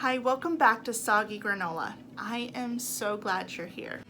Hi, welcome back to Soggy Granola. I am so glad you're here.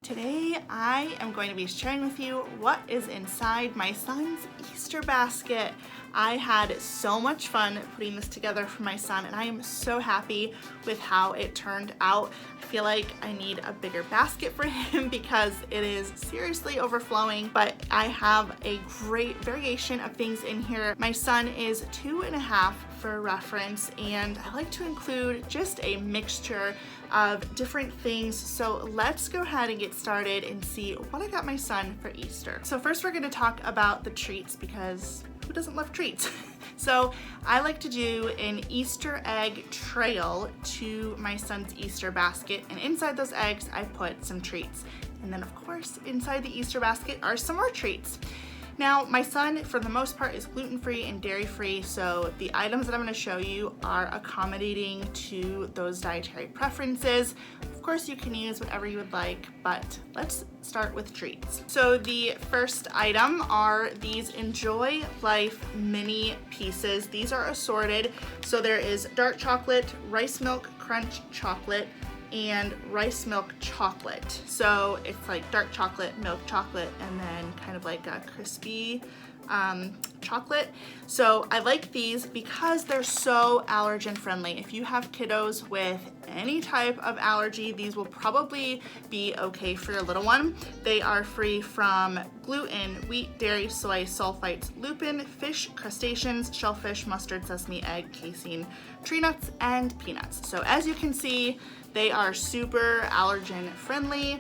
Today I am going to be sharing with you what is inside my son's Easter basket. I had so much fun putting this together for my son and I am so happy with how it turned out. I feel like I need a bigger basket for him because it is seriously overflowing, but I have a great variation of things in here. My son is 2.5 for reference, and I like to include just a mixture of different things. So let's go ahead and get started and see what I got my son for Easter. So first we're gonna talk about the treats because who doesn't love treats? So I like to do an Easter egg trail to my son's Easter basket, and inside those eggs I put some treats. And then of course inside the Easter basket are some more treats. Now, my son, for the most part, is gluten-free and dairy-free, so the items that I'm gonna show you are accommodating to those dietary preferences. Of course, you can use whatever you would like, but let's start with treats. So the first item are these Enjoy Life mini pieces. These are assorted, so there is dark chocolate, rice milk crunch chocolate, and rice milk chocolate. So it's like dark chocolate, milk chocolate, and then kind of like a crispy chocolate. So I like these because they're so allergen friendly. If you have kiddos with any type of allergy, these will probably be okay for your little one. They are free from gluten, wheat, dairy, soy, sulfites, lupin, fish, crustaceans, shellfish, mustard, sesame, egg, casein, tree nuts, and peanuts. So as you can see, they are super allergen friendly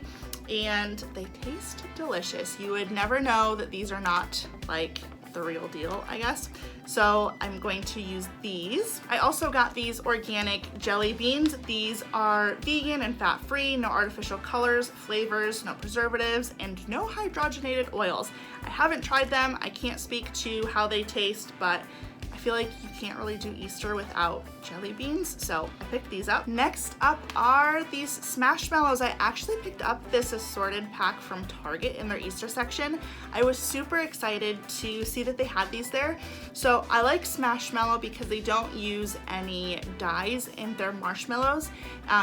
and they taste delicious. You would never know that these are not like the real deal, I guess. So I'm going to use these. I also got these organic jelly beans. These are vegan and fat-free, no artificial colors, flavors, no preservatives, and no hydrogenated oils. I haven't tried them. I can't speak to how they taste, but I feel like you can't really do Easter without jelly beans, so I picked these up. Next up are these Smashmallows. I actually picked up this assorted pack from Target in their Easter section. I was super excited to see that they had these there. So I like Smashmallow because they don't use any dyes in their marshmallows.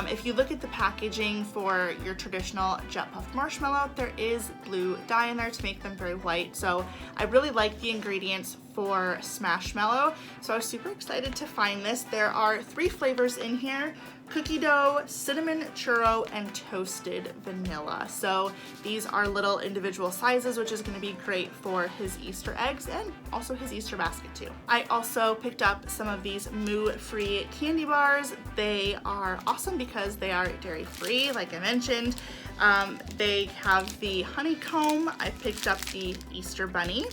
If you look at the packaging for your traditional Jet Puff marshmallow, there is blue dye in there to make them very white. So I really like the ingredients for Smashmallow, so I was super excited to find this. There are 3 flavors in here: cookie dough, cinnamon churro, and toasted vanilla. So these are little individual sizes, which is going to be great for his Easter eggs and also his Easter basket too. I also picked up some of these moo-free candy bars. They are awesome because they are dairy-free, like I mentioned. They have the honeycomb. I picked up the Easter bunny,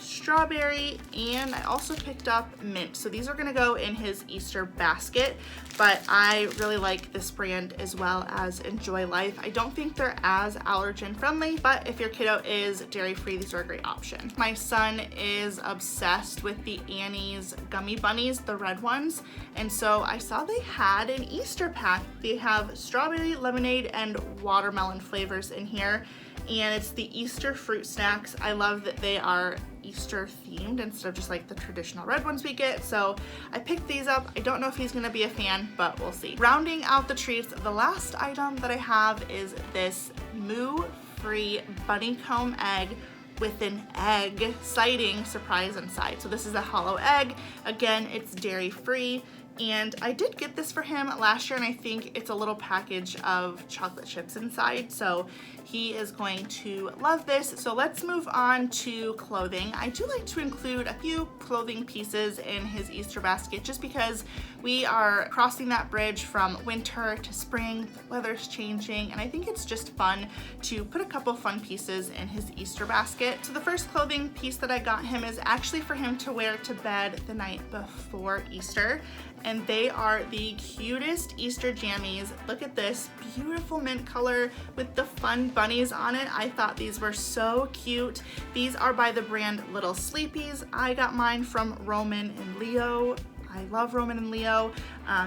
strawberry, and I also picked up mint. So these are gonna go in his Easter basket, but I really like this brand as well as Enjoy Life. I don't think they're as allergen friendly, but if your kiddo is dairy free, these are a great option. My son is obsessed with the Annie's gummy bunnies, the red ones, and so I saw they had an Easter pack. They have strawberry, lemonade, and watermelon flavors in here, and it's the Easter fruit snacks. I love that they are Easter themed instead of just like the traditional red ones we get. So I picked these up. I don't know if he's gonna be a fan, but we'll see. Rounding out the treats, the last item that I have is this moo-free bunnycomb egg with an egg sighting surprise inside. So this is a hollow egg. Again, it's dairy free. And I did get this for him last year, and I think it's a little package of chocolate chips inside, so he is going to love this. So let's move on to clothing. I do like to include a few clothing pieces in his Easter basket just because we are crossing that bridge from winter to spring, the weather's changing, and I think it's just fun to put a couple fun pieces in his Easter basket. So the first clothing piece that I got him is actually for him to wear to bed the night before Easter. And they are the cutest Easter jammies. Look at this beautiful mint color with the fun bunnies on it. I thought these were so cute. These are by the brand Little Sleepies. I got mine from Roman and Leo. I love Roman and Leo.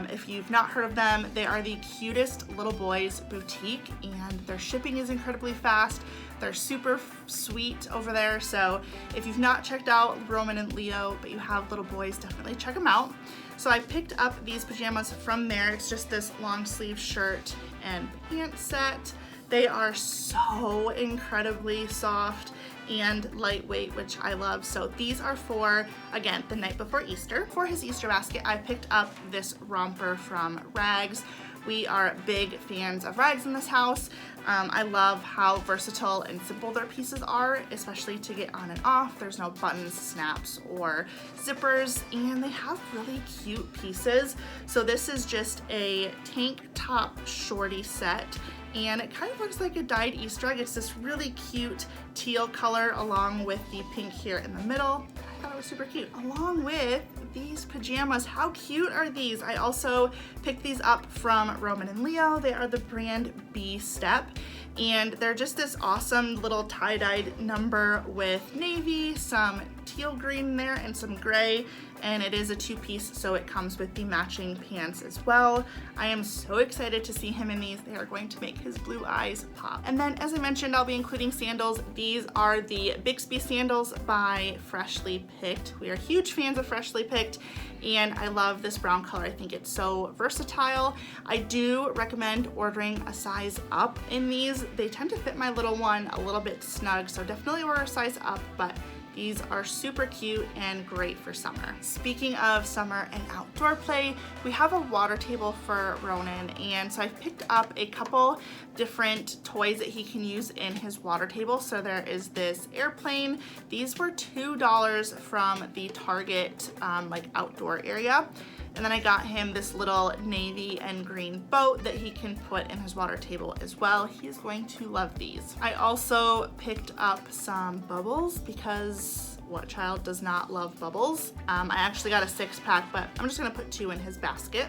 If you've not heard of them, they are the cutest little boys boutique, and their shipping is incredibly fast. They're super sweet over there, so if you've not checked out Roman and Leo, but you have little boys, definitely check them out. So I picked up these pajamas from there. It's just this long sleeve shirt and pants set. They are so incredibly soft and lightweight, which I love. So these are for, again, the night before Easter. For his Easter basket, I picked up this romper from Rags. We are big fans of Rags in this house. I love how versatile and simple their pieces are, especially to get on and off. There's no buttons, snaps, or zippers, and they have really cute pieces. So this is just a tank top shorty set, and it kind of looks like a dyed Easter egg. It's this really cute teal color along with the pink here in the middle. I thought it was super cute. Along with these pajamas, how cute are these? I also picked these up from Roman and Leo. They are the brand B Step, and they're just this awesome little tie-dyed number with navy, some teal green in there, and some gray, and it is a two-piece, so it comes with the matching pants as well. I am so excited to see him in these. They are going to make his blue eyes pop. And then, as I mentioned, I'll be including sandals. These are the Bixby sandals by Freshly Picked. We are huge fans of Freshly Picked, and I love this brown color. I think it's so versatile. I do recommend ordering a size up in these. They tend to fit my little one a little bit snug, so definitely order a size up, but these are super cute and great for summer. Speaking of summer and outdoor play, we have a water table for Ronan, and so I've picked up a couple different toys that he can use in his water table. So there is this airplane. These were $2 from the Target like outdoor area. And then I got him this little navy and green boat that he can put in his water table as well. He is going to love these. I also picked up some bubbles because what child does not love bubbles? I actually got a 6-pack, but I'm just gonna put 2 in his basket.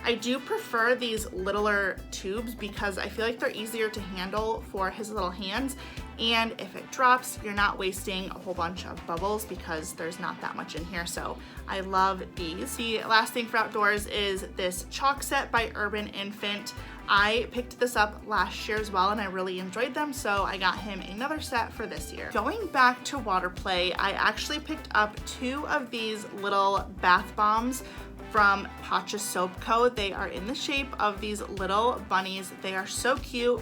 I do prefer these littler tubes because I feel like they're easier to handle for his little hands, and if it drops, you're not wasting a whole bunch of bubbles because there's not that much in here, so I love these. The last thing for outdoors is this chalk set by Urban Infant. I picked this up last year as well, and I really enjoyed them, so I got him another set for this year. Going back to water play, I actually picked up 2 of these little bath bombs from Pacha Soap Co. They are in the shape of these little bunnies. They are so cute.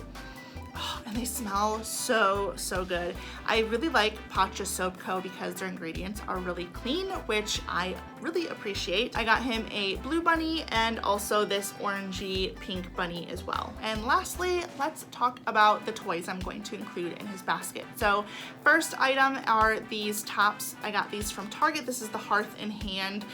Oh, and they smell so good. I really like Pacha Soap Co. because their ingredients are really clean, which I really appreciate. I got him a blue bunny and also this orangey pink bunny as well. And lastly, let's talk about the toys I'm going to include in his basket. So first item are these tops. I got these from Target. This is the Hearth in Hand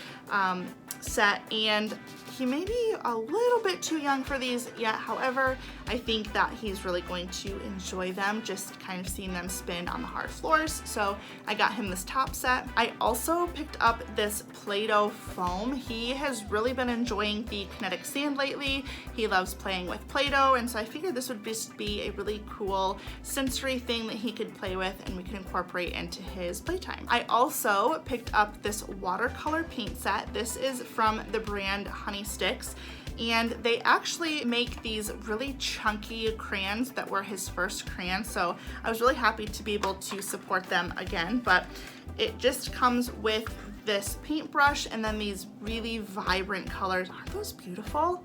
set, and he may be a little bit too young for these yet. However, I think that he's really going to enjoy them, just kind of seeing them spin on the hard floors. So I got him this top set. I also picked up this Play-Doh foam. He has really been enjoying the kinetic sand lately. He loves playing with Play-Doh, and so I figured this would just be a really cool sensory thing that he could play with and we could incorporate into his playtime. I also picked up this watercolor paint set. This is from the brand Honey Sticks, and they actually make these really chunky crayons that were his first crayons, so I was really happy to be able to support them again. But it just comes with this paintbrush and then these really vibrant colors. Aren't those beautiful?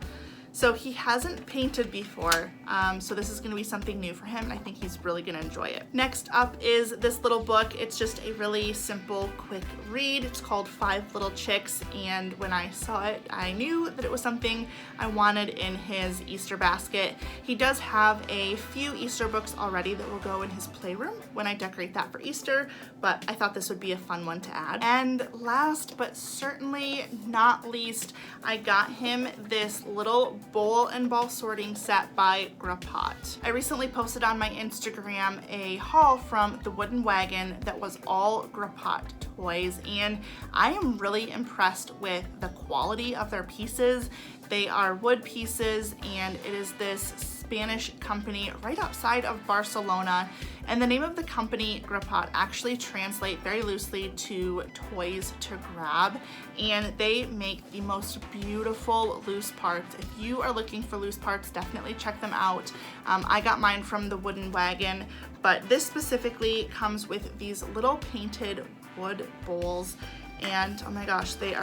So he hasn't painted before, so this is gonna be something new for him, and I think he's really gonna enjoy it. Next up is this little book. It's just a really simple, quick read. It's called 5 Little Chicks, and when I saw it, I knew that it was something I wanted in his Easter basket. He does have a few Easter books already that will go in his playroom when I decorate that for Easter, but I thought this would be a fun one to add. And last but certainly not least, I got him this little bowl and ball sorting set by Grapot. I recently posted on my Instagram a haul from the wooden wagon that was all Grapot toys, and I am really impressed with the quality of their pieces. They are wood pieces, and it is this Spanish company right outside of Barcelona, and the name of the company, Grapot, actually translate very loosely to toys to grab, and they make the most beautiful loose parts. If you are looking for loose parts, definitely check them out. I got mine from the wooden wagon, but this specifically comes with these little painted wood bowls, and oh my gosh, they're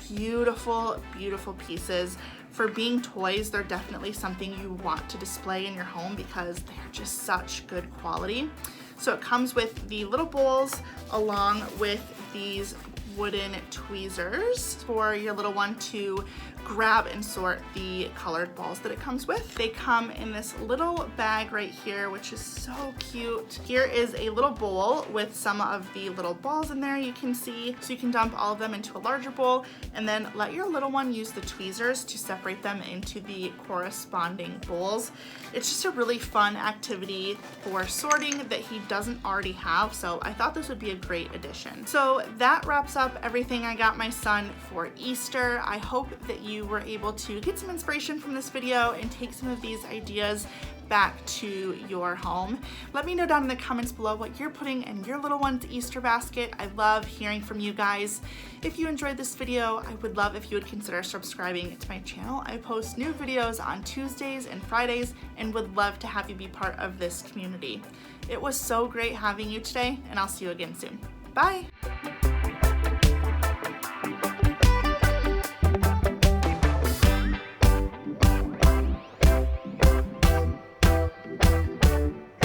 beautiful, beautiful pieces. For being toys, they're definitely something you want to display in your home because they're just such good quality. So it comes with the little bowls along with these wooden tweezers for your little one to grab and sort the colored balls that it comes with. They come in this little bag right here, which is so cute. Here is a little bowl with some of the little balls in there, you can see. So you can dump all of them into a larger bowl and then let your little one use the tweezers to separate them into the corresponding bowls. It's just a really fun activity for sorting that he doesn't already have, so I thought this would be a great addition. So that wraps up everything I got my son for Easter. I hope that you were able to get some inspiration from this video and take some of these ideas back to your home. Let me know down in the comments below what you're putting in your little one's Easter basket. I love hearing from you guys. If you enjoyed this video, I would love if you would consider subscribing to my channel. I post new videos on Tuesdays and Fridays and would love to have you be part of this community. It was so great having you today, and I'll see you again soon. Bye!